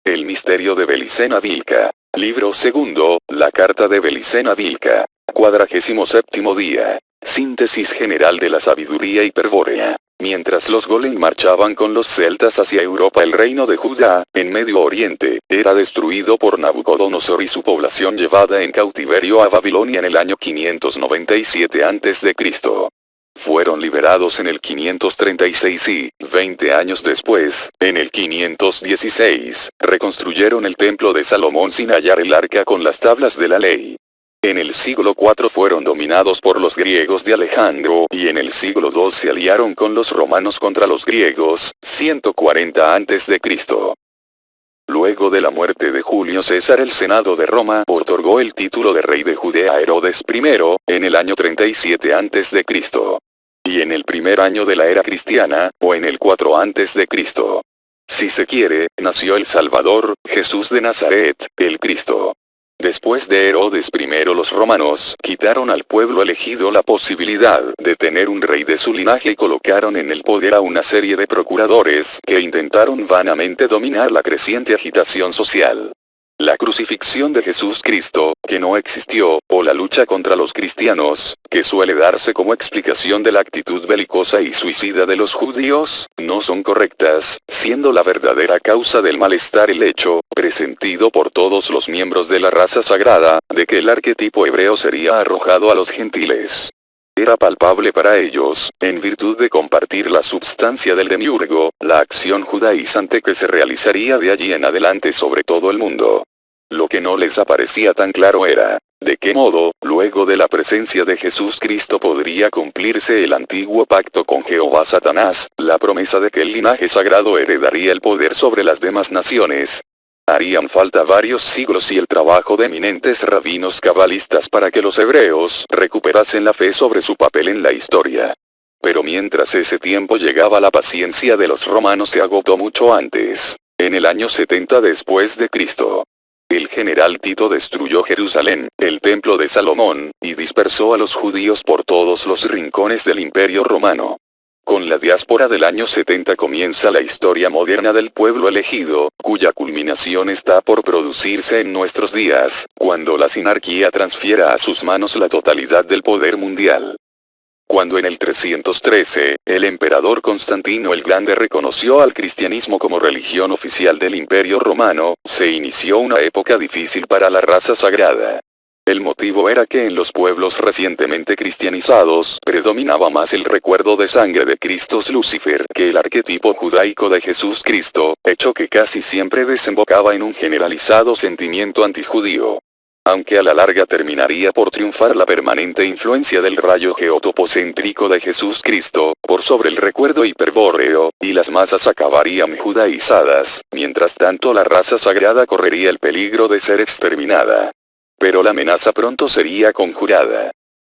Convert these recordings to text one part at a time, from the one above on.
El misterio de Belicena Vilca. Libro segundo, la carta de Belicena Vilca. 47º día. Síntesis general de la sabiduría hiperbórea. Mientras los golem marchaban con los celtas hacia Europa, el reino de Judá, en Medio Oriente, era destruido por Nabucodonosor y su población llevada en cautiverio a Babilonia en el año 597 a.C. Fueron liberados en el 536 y, 20 años después, en el 516, reconstruyeron el templo de Salomón sin hallar el arca con las tablas de la ley. En el siglo IV fueron dominados por los griegos de Alejandro, y en el siglo II se aliaron con los romanos contra los griegos, 140 a.C. Luego de la muerte de Julio César, el Senado de Roma otorgó el título de rey de Judea a Herodes I, en el año 37 a.C. Y en el primer año de la era cristiana, o en el 4 a.C. Si se quiere, nació el Salvador, Jesús de Nazaret, el Cristo. Después de Herodes I, los romanos quitaron al pueblo elegido la posibilidad de tener un rey de su linaje y colocaron en el poder a una serie de procuradores que intentaron vanamente dominar la creciente agitación social. La crucifixión de Jesús Cristo, que no existió, o la lucha contra los cristianos, que suele darse como explicación de la actitud belicosa y suicida de los judíos, no son correctas, siendo la verdadera causa del malestar el hecho, presentido por todos los miembros de la raza sagrada, de que el arquetipo hebreo sería arrojado a los gentiles. Era palpable para ellos, en virtud de compartir la substancia del demiurgo, la acción judaizante que se realizaría de allí en adelante sobre todo el mundo. Lo que no les aparecía tan claro era, de qué modo, luego de la presencia de Jesús Cristo podría cumplirse el antiguo pacto con Jehová Satanás, la promesa de que el linaje sagrado heredaría el poder sobre las demás naciones. Harían falta varios siglos y el trabajo de eminentes rabinos cabalistas para que los hebreos recuperasen la fe sobre su papel en la historia. Pero mientras ese tiempo llegaba, la paciencia de los romanos se agotó mucho antes, en el año 70 después de Cristo. El general Tito destruyó Jerusalén, el templo de Salomón, y dispersó a los judíos por todos los rincones del Imperio Romano. Con la diáspora del año 70 comienza la historia moderna del pueblo elegido, cuya culminación está por producirse en nuestros días, cuando la sinarquía transfiera a sus manos la totalidad del poder mundial. Cuando en el 313, el emperador Constantino el Grande reconoció al cristianismo como religión oficial del Imperio Romano, se inició una época difícil para la raza sagrada. El motivo era que en los pueblos recientemente cristianizados predominaba más el recuerdo de sangre de Cristo Lucifer que el arquetipo judaico de Jesús Cristo, hecho que casi siempre desembocaba en un generalizado sentimiento antijudío. Aunque a la larga terminaría por triunfar la permanente influencia del rayo geotopocéntrico de Jesús Cristo, por sobre el recuerdo hiperbóreo, y las masas acabarían judaizadas, mientras tanto la raza sagrada correría el peligro de ser exterminada. Pero la amenaza pronto sería conjurada.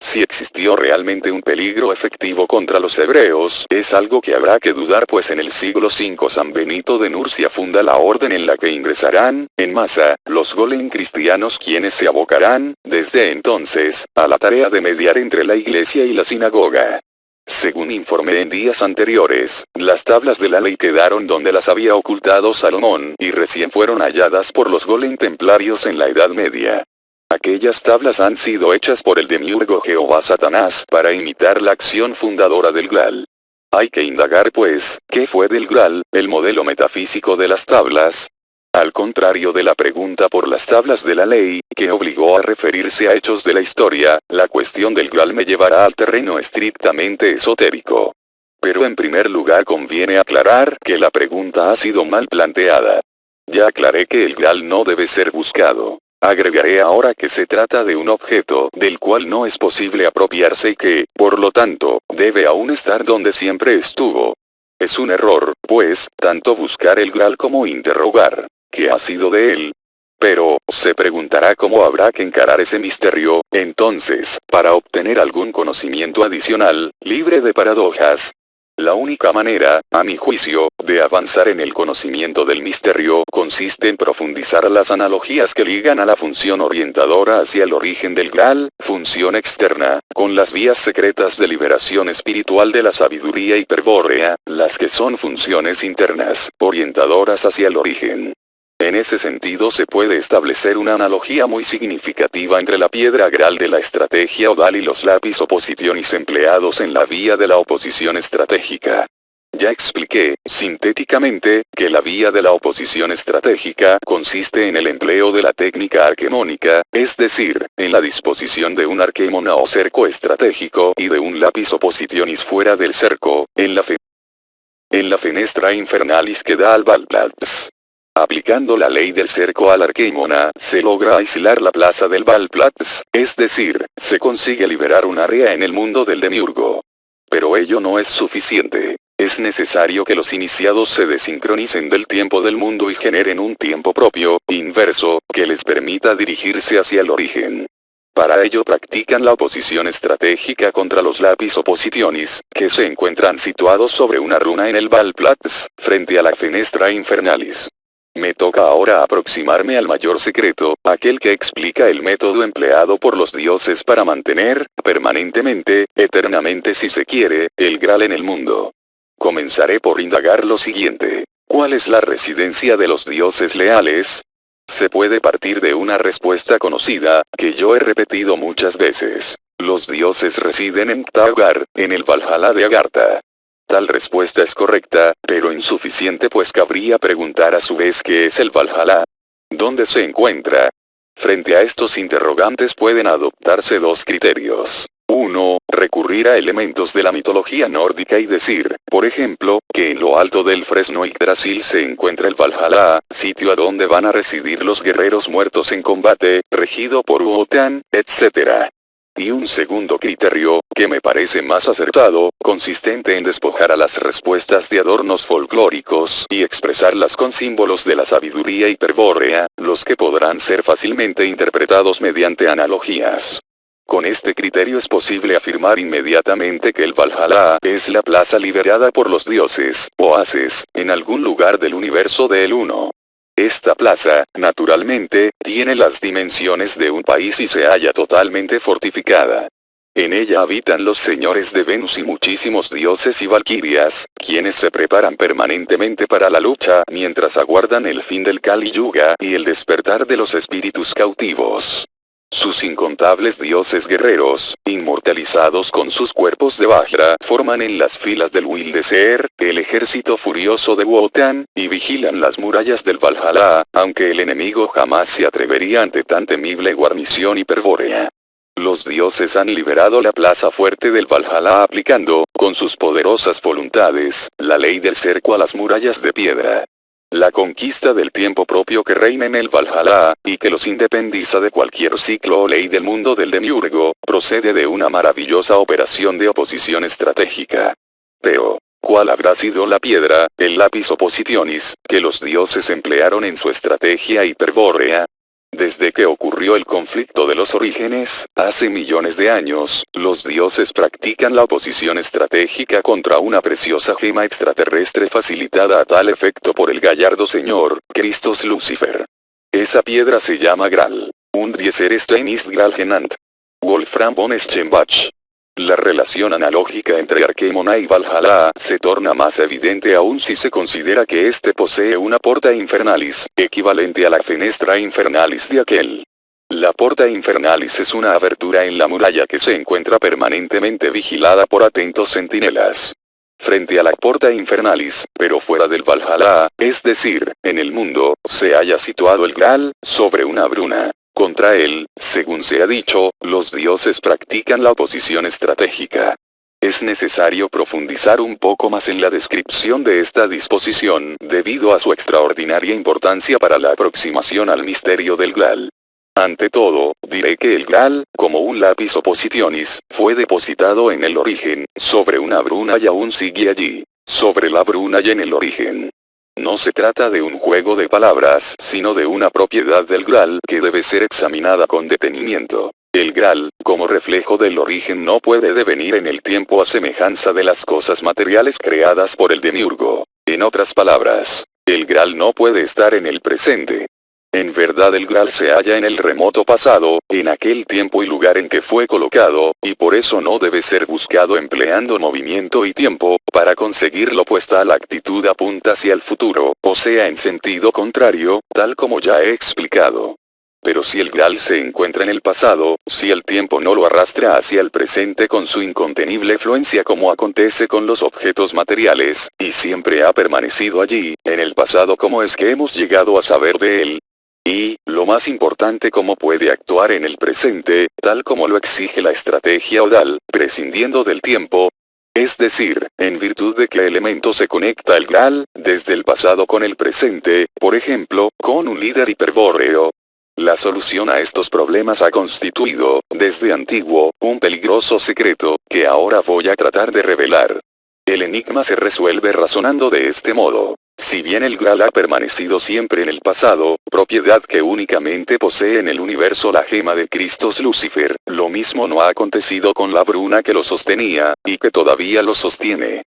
Si existió realmente un peligro efectivo contra los hebreos, es algo que habrá que dudar, pues en el siglo V San Benito de Nurcia funda la orden en la que ingresarán, en masa, los golem cristianos, quienes se abocarán, desde entonces, a la tarea de mediar entre la iglesia y la sinagoga. Según informé en días anteriores, las tablas de la ley quedaron donde las había ocultado Salomón, y recién fueron halladas por los golem templarios en la Edad Media. Aquellas tablas han sido hechas por el demiurgo Jehová Satanás para imitar la acción fundadora del Graal. Hay que indagar pues, ¿qué fue del Graal, el modelo metafísico de las tablas? Al contrario de la pregunta por las tablas de la ley, que obligó a referirse a hechos de la historia, la cuestión del Graal me llevará al terreno estrictamente esotérico. Pero en primer lugar conviene aclarar que la pregunta ha sido mal planteada. Ya aclaré que el Graal no debe ser buscado. Agregaré ahora que se trata de un objeto del cual no es posible apropiarse y que, por lo tanto, debe aún estar donde siempre estuvo. Es un error, pues, tanto buscar el Graal como interrogar, ¿qué ha sido de él? Pero, se preguntará cómo habrá que encarar ese misterio, entonces, para obtener algún conocimiento adicional, libre de paradojas. La única manera, a mi juicio, de avanzar en el conocimiento del misterio consiste en profundizar las analogías que ligan a la función orientadora hacia el origen del Graal, función externa, con las vías secretas de liberación espiritual de la sabiduría hiperbórea, las que son funciones internas, orientadoras hacia el origen. En ese sentido se puede establecer una analogía muy significativa entre la piedra Graal de la estrategia odal y los lapis oppositionis empleados en la vía de la oposición estratégica. Ya expliqué, sintéticamente, que la vía de la oposición estratégica consiste en el empleo de la técnica arquemónica, es decir, en la disposición de un arquémona o cerco estratégico y de un lapis oppositionis fuera del cerco, en la fenestra infernalis que da al Valplatz. Aplicando la ley del cerco al arquémona, se logra aislar la plaza del Valplatz, es decir, se consigue liberar un área en el mundo del demiurgo. Pero ello no es suficiente. Es necesario que los iniciados se desincronicen del tiempo del mundo y generen un tiempo propio, inverso, que les permita dirigirse hacia el origen. Para ello practican la oposición estratégica contra los lapis oppositionis, que se encuentran situados sobre una runa en el Valplatz, frente a la fenestra infernalis. Me toca ahora aproximarme al mayor secreto, aquel que explica el método empleado por los dioses para mantener, permanentemente, eternamente si se quiere, el Graal en el mundo. Comenzaré por indagar lo siguiente. ¿Cuál es la residencia de los dioses leales? Se puede partir de una respuesta conocida, que yo he repetido muchas veces. Los dioses residen en Ktagar, en el Valhalla de Agartha. Tal respuesta es correcta, pero insuficiente pues cabría preguntar a su vez qué es el Valhalla. ¿Dónde se encuentra? Frente a estos interrogantes pueden adoptarse dos criterios. 1. Recurrir a elementos de la mitología nórdica y decir, por ejemplo, que en lo alto del fresno Yggdrasil se encuentra el Valhalla, sitio a donde van a residir los guerreros muertos en combate, regido por Wotan, etc. Y un segundo criterio, que me parece más acertado, consistente en despojar a las respuestas de adornos folclóricos y expresarlas con símbolos de la sabiduría hiperbórea, los que podrán ser fácilmente interpretados mediante analogías. Con este criterio es posible afirmar inmediatamente que el Valhalla es la plaza liberada por los dioses, o Ases, en algún lugar del universo de El Uno. Esta plaza, naturalmente, tiene las dimensiones de un país y se halla totalmente fortificada. En ella habitan los señores de Venus y muchísimos dioses y valquirias, quienes se preparan permanentemente para la lucha mientras aguardan el fin del Kali Yuga y el despertar de los espíritus cautivos. Sus incontables dioses guerreros, inmortalizados con sus cuerpos de Vajra, forman en las filas del Wildeser, el ejército furioso de Wotan, y vigilan las murallas del Valhalla, aunque el enemigo jamás se atrevería ante tan temible guarnición hiperbórea. Los dioses han liberado la plaza fuerte del Valhalla aplicando, con sus poderosas voluntades, la ley del cerco a las murallas de piedra. La conquista del tiempo propio que reina en el Valhalla, y que los independiza de cualquier ciclo o ley del mundo del demiurgo, procede de una maravillosa operación de oposición estratégica. Pero, ¿cuál habrá sido la piedra, el lapis oppositionis, que los dioses emplearon en su estrategia hiperbórea? Desde que ocurrió el conflicto de los orígenes, hace millones de años, los dioses practican la oposición estratégica contra una preciosa gema extraterrestre facilitada a tal efecto por el gallardo señor, Christos Lucifer. Esa piedra se llama Graal. Und dieser Stein ist Graal genannt. Wolfram von Eschenbach. La relación analógica entre Arquemona y Valhalla se torna más evidente aún si se considera que éste posee una porta infernalis, equivalente a la fenestra infernalis de aquel. La porta infernalis es una abertura en la muralla que se encuentra permanentemente vigilada por atentos centinelas. Frente a la porta infernalis, pero fuera del Valhalla, es decir, en el mundo, se halla situado el Graal, sobre una bruna. Contra él, según se ha dicho, los dioses practican la oposición estratégica. Es necesario profundizar un poco más en la descripción de esta disposición, debido a su extraordinaria importancia para la aproximación al misterio del Graal. Ante todo, diré que el Graal, como un lapis oppositionis, fue depositado en el origen, sobre una bruna y aún sigue allí, sobre la bruna y en el origen. No se trata de un juego de palabras, sino de una propiedad del Graal que debe ser examinada con detenimiento. El Graal, como reflejo del origen, no puede devenir en el tiempo a semejanza de las cosas materiales creadas por el demiurgo. En otras palabras, el Graal no puede estar en el presente. En verdad el Graal se halla en el remoto pasado, en aquel tiempo y lugar en que fue colocado, y por eso no debe ser buscado empleando movimiento y tiempo, para conseguirlo pues tal actitud apunta hacia el futuro, o sea en sentido contrario, tal como ya he explicado. Pero si el Graal se encuentra en el pasado, si el tiempo no lo arrastra hacia el presente con su incontenible fluencia como acontece con los objetos materiales, y siempre ha permanecido allí, en el pasado ¿cómo es que hemos llegado a saber de él? Y, lo más importante, cómo puede actuar en el presente, tal como lo exige la estrategia odal, prescindiendo del tiempo. Es decir, en virtud de qué elemento se conecta el Graal, desde el pasado con el presente, por ejemplo, con un líder hiperbóreo. La solución a estos problemas ha constituido, desde antiguo, un peligroso secreto, que ahora voy a tratar de revelar. El enigma se resuelve razonando de este modo. Si bien el Graal ha permanecido siempre en el pasado, propiedad que únicamente posee en el universo la gema de Cristos Lucifer, lo mismo no ha acontecido con la bruna que lo sostenía, y que todavía lo sostiene.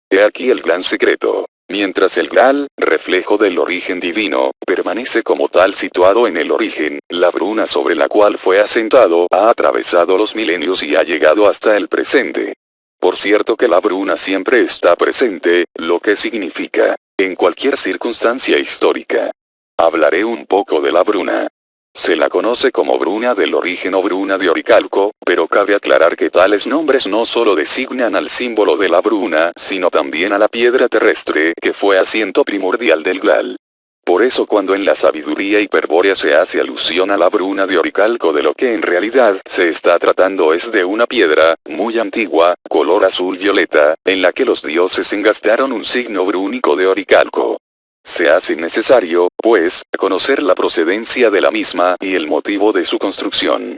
He aquí el gran secreto. Mientras el Graal, reflejo del origen divino, permanece como tal situado en el origen, la bruna sobre la cual fue asentado ha atravesado los milenios y ha llegado hasta el presente. Por cierto que la bruna siempre está presente, lo que significa, en cualquier circunstancia histórica. Hablaré un poco de la bruna. Se la conoce como bruna del origen o bruna de oricalco, pero cabe aclarar que tales nombres no solo designan al símbolo de la bruna, sino también a la piedra terrestre que fue asiento primordial del Graal. Por eso cuando en la sabiduría hiperbórea se hace alusión a la bruna de oricalco, de lo que en realidad se está tratando es de una piedra, muy antigua, color azul violeta, en la que los dioses engastaron un signo brúnico de oricalco. Se hace necesario, pues, conocer la procedencia de la misma y el motivo de su construcción.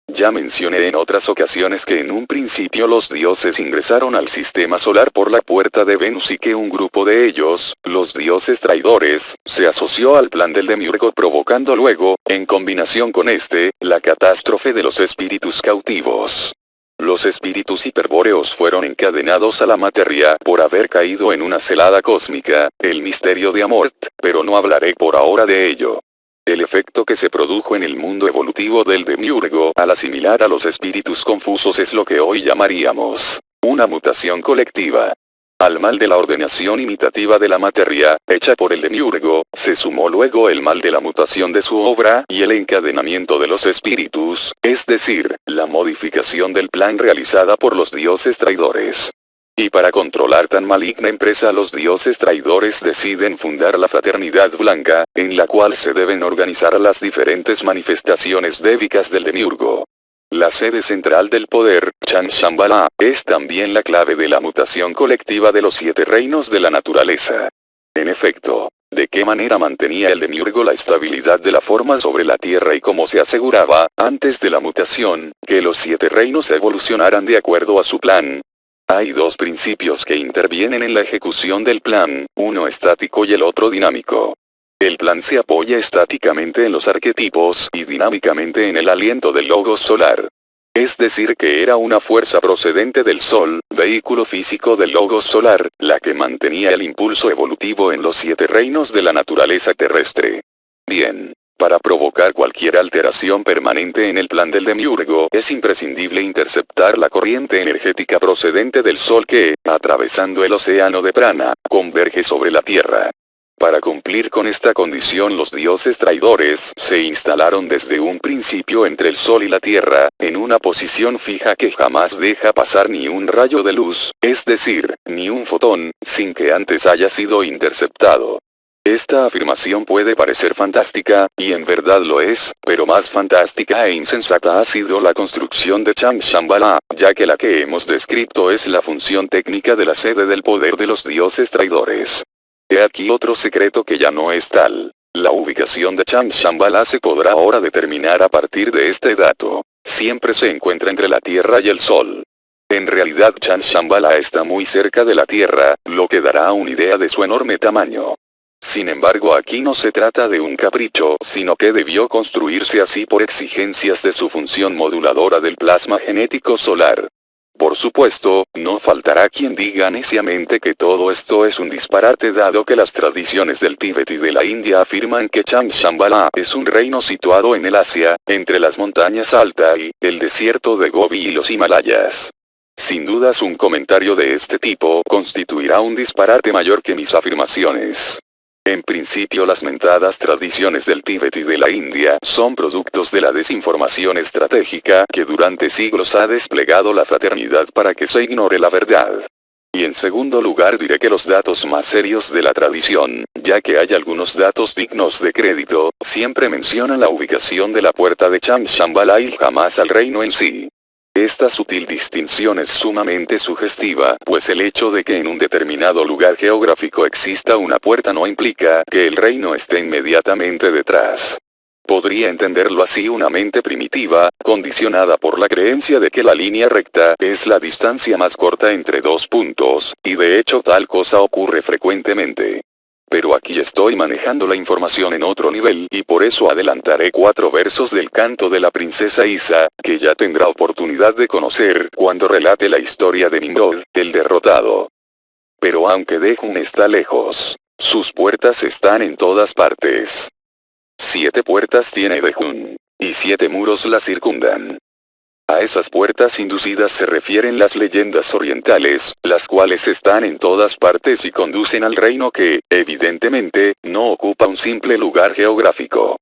Ya mencioné en otras ocasiones que en un principio los dioses ingresaron al sistema solar por la puerta de Venus y que un grupo de ellos, los dioses traidores, se asoció al plan del demiurgo provocando luego, en combinación con este, la catástrofe de los espíritus cautivos. Los espíritus hiperbóreos fueron encadenados a la materia por haber caído en una celada cósmica, el misterio de Amort, pero no hablaré por ahora de ello. El efecto que se produjo en el mundo evolutivo del demiurgo al asimilar a los espíritus confusos es lo que hoy llamaríamos una mutación colectiva. Al mal de la ordenación imitativa de la materia, hecha por el demiurgo, se sumó luego el mal de la mutación de su obra y el encadenamiento de los espíritus, es decir, la modificación del plan realizada por los dioses traidores. Y para controlar tan maligna empresa los dioses traidores deciden fundar la Fraternidad Blanca, en la cual se deben organizar las diferentes manifestaciones débicas del demiurgo. La sede central del poder, Chan Shambhala, es también la clave de la mutación colectiva de los 7 reinos de la naturaleza. En efecto, ¿de qué manera mantenía el demiurgo la estabilidad de la forma sobre la Tierra y cómo se aseguraba, antes de la mutación, que los 7 reinos evolucionaran de acuerdo a su plan? Hay 2 principios que intervienen en la ejecución del plan, uno estático y el otro dinámico. El plan se apoya estáticamente en los arquetipos y dinámicamente en el aliento del logos solar. Es decir que era una fuerza procedente del Sol, vehículo físico del logos solar, la que mantenía el impulso evolutivo en los 7 reinos de la naturaleza terrestre. Bien. Para provocar cualquier alteración permanente en el plan del demiurgo, es imprescindible interceptar la corriente energética procedente del Sol que, atravesando el océano de prana, converge sobre la Tierra. Para cumplir con esta condición los dioses traidores se instalaron desde un principio entre el Sol y la Tierra, en una posición fija que jamás deja pasar ni un rayo de luz, es decir, ni un fotón, sin que antes haya sido interceptado. Esta afirmación puede parecer fantástica, y en verdad lo es, pero más fantástica e insensata ha sido la construcción de Chan Shambhala, ya que la que hemos descrito es la función técnica de la sede del poder de los dioses traidores. He aquí otro secreto que ya no es tal. La ubicación de Chan Shambhala se podrá ahora determinar a partir de este dato. Siempre se encuentra entre la Tierra y el Sol. En realidad Chan Shambhala está muy cerca de la Tierra, lo que dará una idea de su enorme tamaño. Sin embargo, aquí no se trata de un capricho, sino que debió construirse así por exigencias de su función moduladora del plasma genético solar. Por supuesto, no faltará quien diga neciamente que todo esto es un disparate dado que las tradiciones del Tíbet y de la India afirman que Changshambala es un reino situado en el Asia, entre las montañas Altai, el desierto de Gobi y los Himalayas. Sin dudas un comentario de este tipo constituirá un disparate mayor que mis afirmaciones. En principio las mentadas tradiciones del Tíbet y de la India son productos de la desinformación estratégica que durante siglos ha desplegado la fraternidad para que se ignore la verdad. Y en segundo lugar diré que los datos más serios de la tradición, ya que hay algunos datos dignos de crédito, siempre mencionan la ubicación de la puerta de Changshambala y jamás al reino en sí. Esta sutil distinción es sumamente sugestiva, pues el hecho de que en un determinado lugar geográfico exista una puerta no implica que el reino esté inmediatamente detrás. Podría entenderlo así una mente primitiva, condicionada por la creencia de que la línea recta es la distancia más corta entre dos puntos, y de hecho tal cosa ocurre frecuentemente. Pero aquí estoy manejando la información en otro nivel y por eso adelantaré 4 versos del canto de la princesa Isa, que ya tendrá oportunidad de conocer cuando relate la historia de Nimrod, el derrotado. Pero aunque Dehun está lejos, sus puertas están en todas partes. 7 puertas tiene Dehun, y 7 muros la circundan. A esas puertas inducidas se refieren las leyendas orientales, las cuales están en todas partes y conducen al reino que, evidentemente, no ocupa un simple lugar geográfico.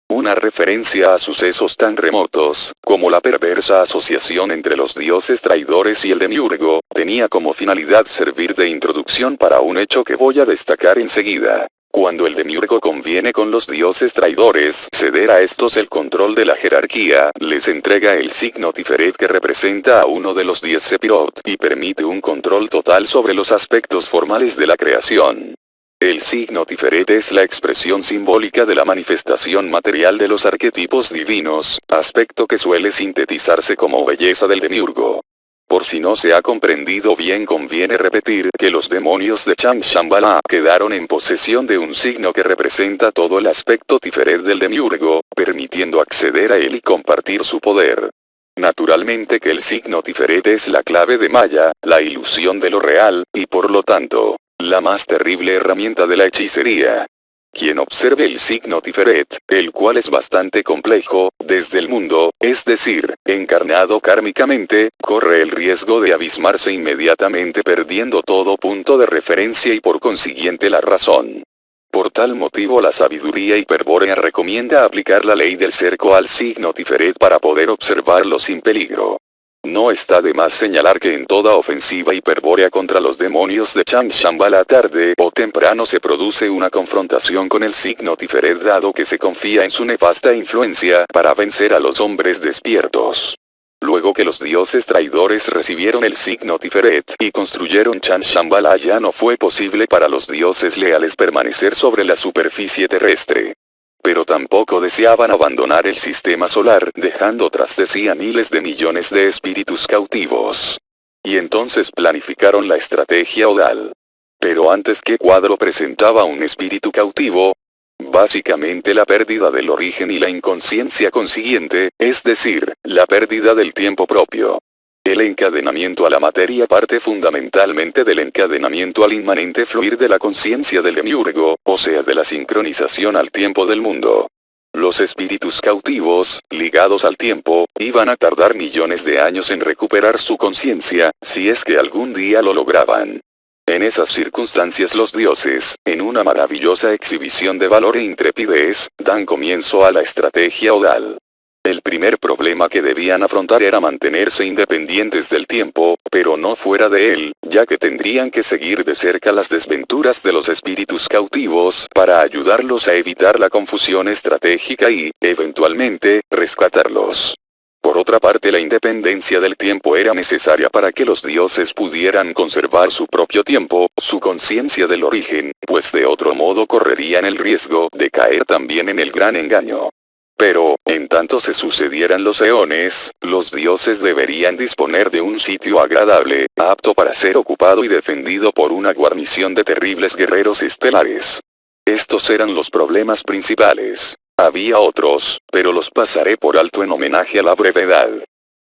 Una referencia a sucesos tan remotos, como la perversa asociación entre los dioses traidores y el demiurgo, tenía como finalidad servir de introducción para un hecho que voy a destacar enseguida. Cuando el demiurgo conviene con los dioses traidores ceder a estos el control de la jerarquía, les entrega el signo Tiferet que representa a uno de los 10 Sepirot y permite un control total sobre los aspectos formales de la creación. El signo Tiferet es la expresión simbólica de la manifestación material de los arquetipos divinos, aspecto que suele sintetizarse como belleza del demiurgo. Por si no se ha comprendido bien conviene repetir que los demonios de Changshambala quedaron en posesión de un signo que representa todo el aspecto Tiferet del demiurgo, permitiendo acceder a él y compartir su poder. Naturalmente que el signo Tiferet es la clave de Maya, la ilusión de lo real, y por lo tanto, la más terrible herramienta de la hechicería. Quien observe el signo Tiferet, el cual es bastante complejo, desde el mundo, es decir, encarnado kármicamente, corre el riesgo de abismarse inmediatamente perdiendo todo punto de referencia y por consiguiente la razón. Por tal motivo la sabiduría hiperbórea recomienda aplicar la ley del cerco al signo Tiferet para poder observarlo sin peligro. No está de más señalar que en toda ofensiva hiperbórea contra los demonios de Changshambala tarde o temprano se produce una confrontación con el signo Tiferet dado que se confía en su nefasta influencia para vencer a los hombres despiertos. Luego que los dioses traidores recibieron el signo Tiferet y construyeron Changshambala ya no fue posible para los dioses leales permanecer sobre la superficie terrestre. Pero tampoco deseaban abandonar el sistema solar, dejando tras de sí a miles de millones de espíritus cautivos. Y entonces planificaron la estrategia Odal. Pero antes ¿qué cuadro presentaba un espíritu cautivo? Básicamente la pérdida del origen y la inconsciencia consiguiente, es decir, la pérdida del tiempo propio. El encadenamiento a la materia parte fundamentalmente del encadenamiento al inmanente fluir de la conciencia del demiurgo, o sea de la sincronización al tiempo del mundo. Los espíritus cautivos, ligados al tiempo, iban a tardar millones de años en recuperar su conciencia, si es que algún día lo lograban. En esas circunstancias los dioses, en una maravillosa exhibición de valor e intrepidez, dan comienzo a la estrategia Odal. El primer problema que debían afrontar era mantenerse independientes del tiempo, pero no fuera de él, ya que tendrían que seguir de cerca las desventuras de los espíritus cautivos para ayudarlos a evitar la confusión estratégica y, eventualmente, rescatarlos. Por otra parte, la independencia del tiempo era necesaria para que los dioses pudieran conservar su propio tiempo, su conciencia del origen, pues de otro modo correrían el riesgo de caer también en el gran engaño. Pero, en tanto se sucedieran los eones, los dioses deberían disponer de un sitio agradable, apto para ser ocupado y defendido por una guarnición de terribles guerreros estelares. Estos eran los problemas principales. Había otros, pero los pasaré por alto en homenaje a la brevedad.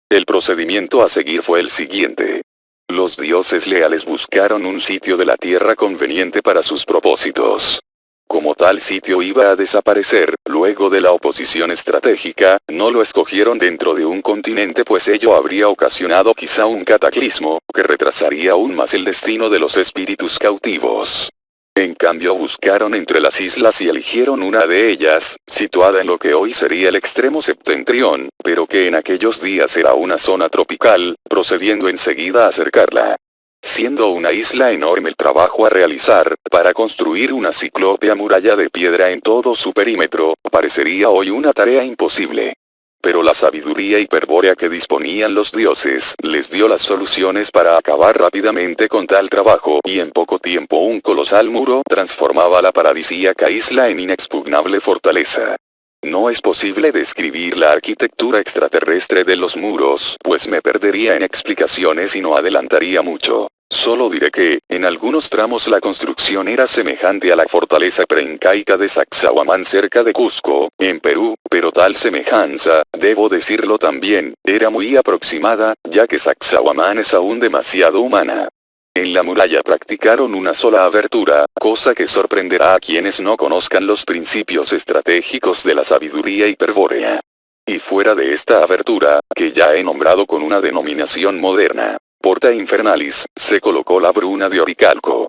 El procedimiento a seguir fue el siguiente. Los dioses leales buscaron un sitio de la tierra conveniente para sus propósitos. Como tal sitio iba a desaparecer, luego de la oposición estratégica, no lo escogieron dentro de un continente pues ello habría ocasionado quizá un cataclismo, que retrasaría aún más el destino de los espíritus cautivos. En cambio buscaron entre las islas y eligieron una de ellas, situada en lo que hoy sería el extremo septentrión, pero que en aquellos días era una zona tropical, procediendo enseguida a acercarla. Siendo una isla enorme el trabajo a realizar, para construir una ciclópea muralla de piedra en todo su perímetro, parecería hoy una tarea imposible. Pero la sabiduría hiperbórea que disponían los dioses, les dio las soluciones para acabar rápidamente con tal trabajo, y en poco tiempo un colosal muro transformaba la paradisíaca isla en inexpugnable fortaleza. No es posible describir la arquitectura extraterrestre de los muros, pues me perdería en explicaciones y no adelantaría mucho. Solo diré que, en algunos tramos la construcción era semejante a la fortaleza preincaica de Sacsayhuamán cerca de Cusco, en Perú, pero tal semejanza, debo decirlo también, era muy aproximada, ya que Sacsayhuamán es aún demasiado humana. En la muralla practicaron una sola abertura, cosa que sorprenderá a quienes no conozcan los principios estratégicos de la sabiduría hiperbórea. Y fuera de esta abertura, que ya he nombrado con una denominación moderna, Porta Infernalis, se colocó la bruna de Oricalco.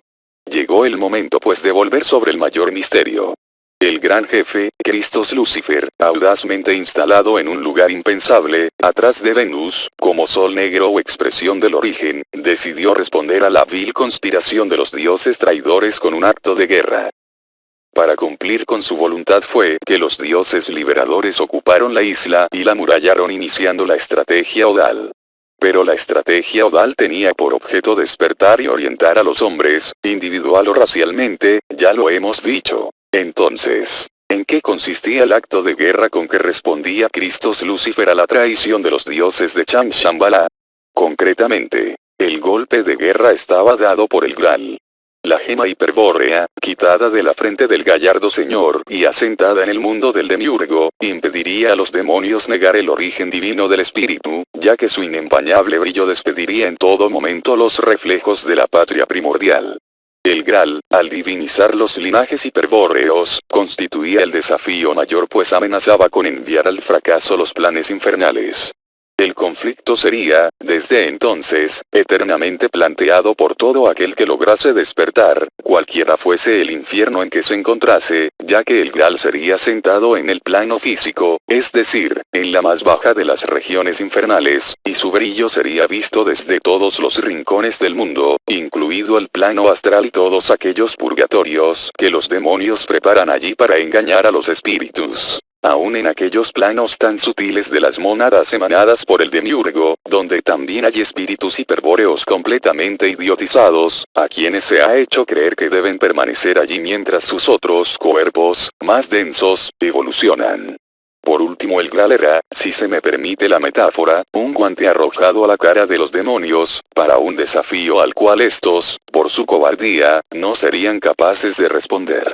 Llegó el momento pues de volver sobre el mayor misterio. El gran jefe, Cristos Lucifer, audazmente instalado en un lugar impensable, atrás de Venus, como sol negro o expresión del origen, decidió responder a la vil conspiración de los dioses traidores con un acto de guerra. Para cumplir con su voluntad fue que los dioses liberadores ocuparon la isla y la amurallaron iniciando la estrategia Odal. Pero la estrategia Odal tenía por objeto despertar y orientar a los hombres, individual o racialmente, ya lo hemos dicho. Entonces, ¿en qué consistía el acto de guerra con que respondía Cristos Lucifer a la traición de los dioses de Chang Shambhala? Concretamente, el golpe de guerra estaba dado por el Graal. La gema hiperbórea, quitada de la frente del gallardo señor y asentada en el mundo del demiurgo, impediría a los demonios negar el origen divino del espíritu, ya que su inempañable brillo despediría en todo momento los reflejos de la patria primordial. El Graal, al divinizar los linajes hiperbóreos, constituía el desafío mayor pues amenazaba con enviar al fracaso los planes infernales. El conflicto sería, desde entonces, eternamente planteado por todo aquel que lograse despertar, cualquiera fuese el infierno en que se encontrase, ya que el Graal sería sentado en el plano físico, es decir, en la más baja de las regiones infernales, y su brillo sería visto desde todos los rincones del mundo, incluido el plano astral y todos aquellos purgatorios que los demonios preparan allí para engañar a los espíritus. Aún en aquellos planos tan sutiles de las mónadas emanadas por el demiurgo, donde también hay espíritus hiperbóreos completamente idiotizados, a quienes se ha hecho creer que deben permanecer allí mientras sus otros cuerpos, más densos, evolucionan. Por último el Graal era, si se me permite la metáfora, un guante arrojado a la cara de los demonios, para un desafío al cual estos, por su cobardía, no serían capaces de responder.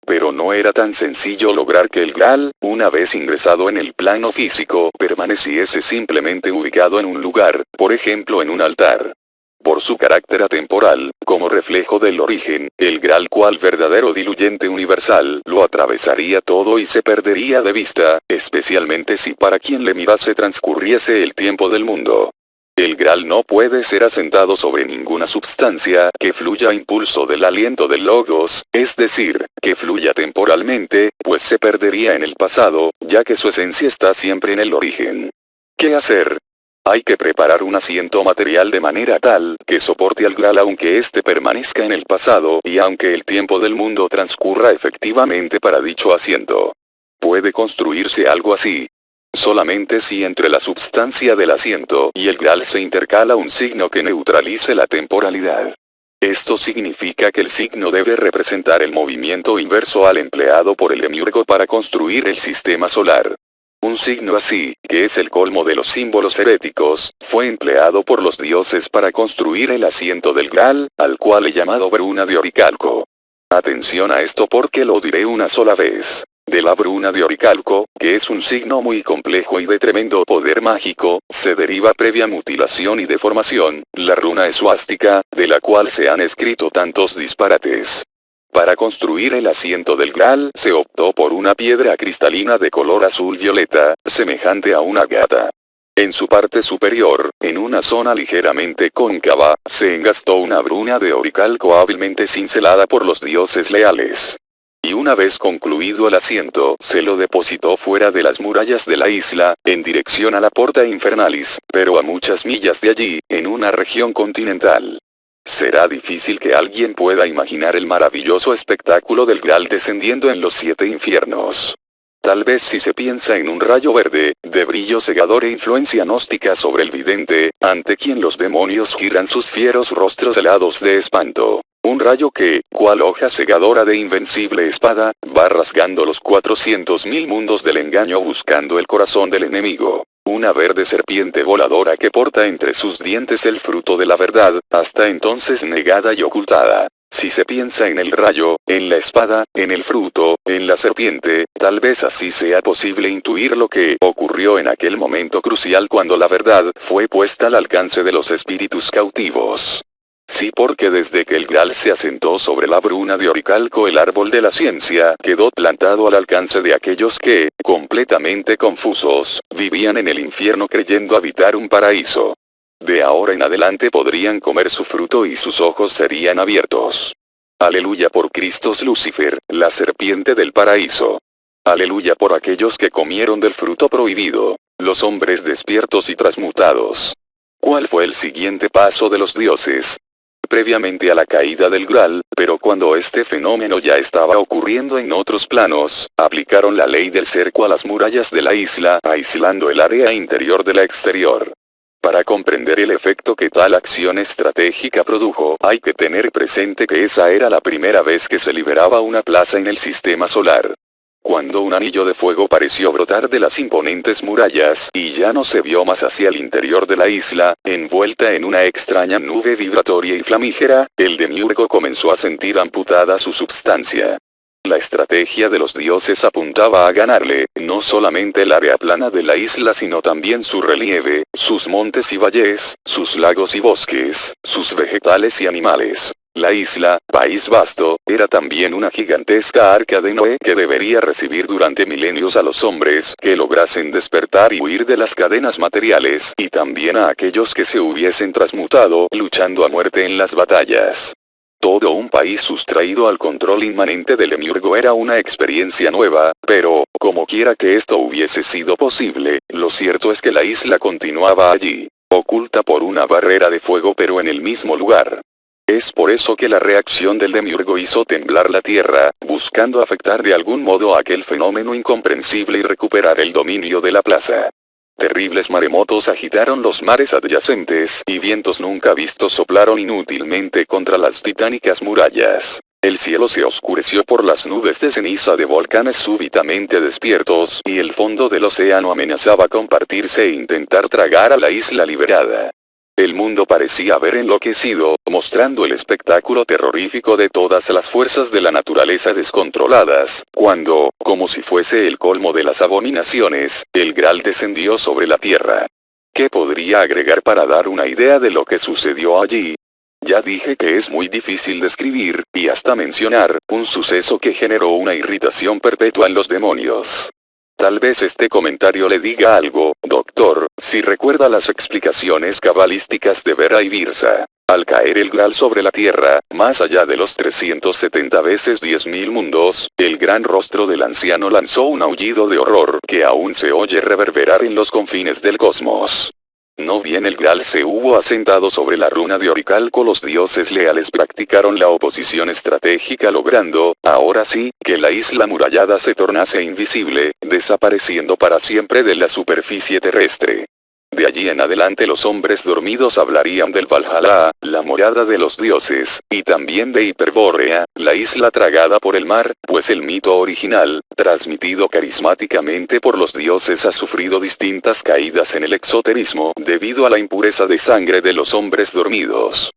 Pero no era tan sencillo lograr que el Graal, una vez ingresado en el plano físico, permaneciese simplemente ubicado en un lugar, por ejemplo en un altar. Por su carácter atemporal, como reflejo del origen, el Graal cual verdadero diluyente universal, lo atravesaría todo y se perdería de vista, especialmente si para quien le mirase transcurriese el tiempo del mundo. El Graal no puede ser asentado sobre ninguna substancia que fluya a impulso del aliento del Logos, es decir, que fluya temporalmente, pues se perdería en el pasado, ya que su esencia está siempre en el origen. ¿Qué hacer? Hay que preparar un asiento material de manera tal que soporte al Graal aunque éste permanezca en el pasado y aunque el tiempo del mundo transcurra efectivamente para dicho asiento. Puede construirse algo así. Solamente si entre la substancia del asiento y el Graal se intercala un signo que neutralice la temporalidad. Esto significa que el signo debe representar el movimiento inverso al empleado por el demiurgo para construir el sistema solar. Un signo así, que es el colmo de los símbolos heréticos, fue empleado por los dioses para construir el asiento del Graal, al cual he llamado bruna de Oricalco. Atención a esto porque lo diré una sola vez. De la bruna de oricalco, que es un signo muy complejo y de tremendo poder mágico, se deriva previa mutilación y deformación, la runa esvástica, de la cual se han escrito tantos disparates. Para construir el asiento del Graal se optó por una piedra cristalina de color azul violeta, semejante a una gata. En su parte superior, en una zona ligeramente cóncava, se engastó una bruna de oricalco hábilmente cincelada por los dioses leales. Y una vez concluido el asiento, se lo depositó fuera de las murallas de la isla, en dirección a la Porta Infernalis, pero a muchas millas de allí, en una región continental. Será difícil que alguien pueda imaginar el maravilloso espectáculo del Graal descendiendo en los 7 infiernos. Tal vez si se piensa en un rayo verde, de brillo cegador e influencia gnóstica sobre el vidente, ante quien los demonios giran sus fieros rostros helados de espanto. Un rayo que, cual hoja segadora de invencible espada, va rasgando los 400.000 mundos del engaño buscando el corazón del enemigo. Una verde serpiente voladora que porta entre sus dientes el fruto de la verdad, hasta entonces negada y ocultada. Si se piensa en el rayo, en la espada, en el fruto, en la serpiente, tal vez así sea posible intuir lo que ocurrió en aquel momento crucial cuando la verdad fue puesta al alcance de los espíritus cautivos. Sí, porque desde que el Graal se asentó sobre la bruna de oricalco, el árbol de la ciencia quedó plantado al alcance de aquellos que, completamente confusos, vivían en el infierno creyendo habitar un paraíso. De ahora en adelante podrían comer su fruto y sus ojos serían abiertos. Aleluya por Cristo Lucifer, la serpiente del paraíso. Aleluya por aquellos que comieron del fruto prohibido, los hombres despiertos y transmutados. ¿Cuál fue el siguiente paso de los dioses? Previamente a la caída del Graal, pero cuando este fenómeno ya estaba ocurriendo en otros planos, aplicaron la ley del cerco a las murallas de la isla, aislando el área interior de la exterior. Para comprender el efecto que tal acción estratégica produjo, hay que tener presente que esa era la primera vez que se liberaba una plaza en el sistema solar. Cuando un anillo de fuego pareció brotar de las imponentes murallas, y ya no se vio más hacia el interior de la isla, envuelta en una extraña nube vibratoria y flamígera, el demiurgo comenzó a sentir amputada su substancia. La estrategia de los dioses apuntaba a ganarle, no solamente el área plana de la isla sino también su relieve, sus montes y valles, sus lagos y bosques, sus vegetales y animales. La isla, país vasto, era también una gigantesca arca de Noé que debería recibir durante milenios a los hombres que lograsen despertar y huir de las cadenas materiales, y también a aquellos que se hubiesen transmutado luchando a muerte en las batallas. Todo un país sustraído al control inmanente del demiurgo era una experiencia nueva, pero, como quiera que esto hubiese sido posible, lo cierto es que la isla continuaba allí, oculta por una barrera de fuego pero en el mismo lugar. Es por eso que la reacción del demiurgo hizo temblar la tierra, buscando afectar de algún modo aquel fenómeno incomprensible y recuperar el dominio de la plaza. Terribles maremotos agitaron los mares adyacentes, y vientos nunca vistos soplaron inútilmente contra las titánicas murallas. El cielo se oscureció por las nubes de ceniza de volcanes súbitamente despiertos, y el fondo del océano amenazaba con partirse e intentar tragar a la isla liberada. El mundo parecía haber enloquecido, mostrando el espectáculo terrorífico de todas las fuerzas de la naturaleza descontroladas, cuando, como si fuese el colmo de las abominaciones, el Graal descendió sobre la tierra. ¿Qué podría agregar para dar una idea de lo que sucedió allí? Ya dije que es muy difícil describir, y hasta mencionar, un suceso que generó una irritación perpetua en los demonios. Tal vez este comentario le diga algo, doctor, si recuerda las explicaciones cabalísticas de Vera y Birsa. Al caer el Graal sobre la tierra, más allá de los 370 veces 10.000 mundos, el gran rostro del anciano lanzó un aullido de horror que aún se oye reverberar en los confines del cosmos. No bien el Graal se hubo asentado sobre la runa de oricalco, los dioses leales practicaron la oposición estratégica logrando, ahora sí, que la isla amurallada se tornase invisible, desapareciendo para siempre de la superficie terrestre. De allí en adelante los hombres dormidos hablarían del Valhalla, la morada de los dioses, y también de Hiperbórea, la isla tragada por el mar, pues el mito original, transmitido carismáticamente por los dioses, ha sufrido distintas caídas en el exoterismo debido a la impureza de sangre de los hombres dormidos.